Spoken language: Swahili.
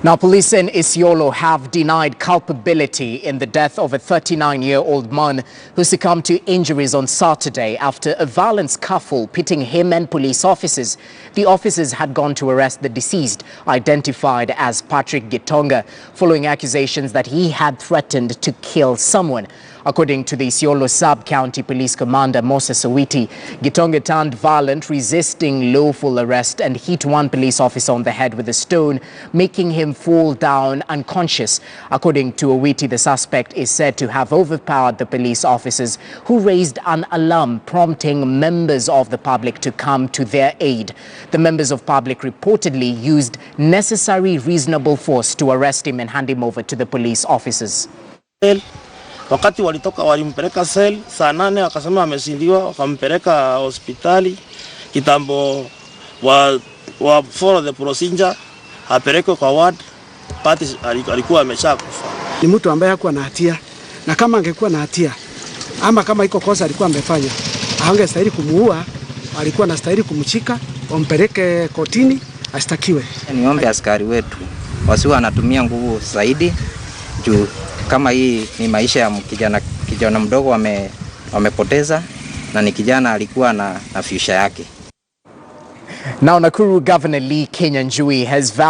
Now, police in Isiolo have denied culpability in the death of a 39-year-old man who succumbed to injuries on Saturday after a violent scuffle pitting him and police officers. The officers had gone to arrest the deceased, identified as Patrick Gitonga, following accusations that he had threatened to kill someone. According to the Isiolo Sub-County Police Commander Moses Owiti, Gitonga turned violent, resisting lawful arrest and hit one police officer on the head with a stone, making him fall down unconscious. According to Owiti, the suspect is said to have overpowered the police officers, who raised an alarm, prompting members of the public to come to their aid. The members of public reportedly used necessary reasonable force to arrest him and hand him over to the police officers. Wakati walitoka walimpeleka cell saa 8 wakasema amesindiwa, wakampeleka hospitali kitambo wa follow the procedure apelekwe kwa ward. Pati alikuwa ameshakufa. Ni mtu ambaye hakuwa na hatia, na kama angekuwa na hatia ama kama iko kosa alikuwa amefanya, hangestahili kumuua, alikuwa anastahili kumchika, wampeleke kotini ashtakiwe. Niombe askari wetu wasiwe wanatumia nguvu zaidi juu kama hii ni maisha ya kijana mdogo wamepoteza, na ni kijana alikuwa na future yake. Now, Nakuru Governor Lee Kenyanjui has vowed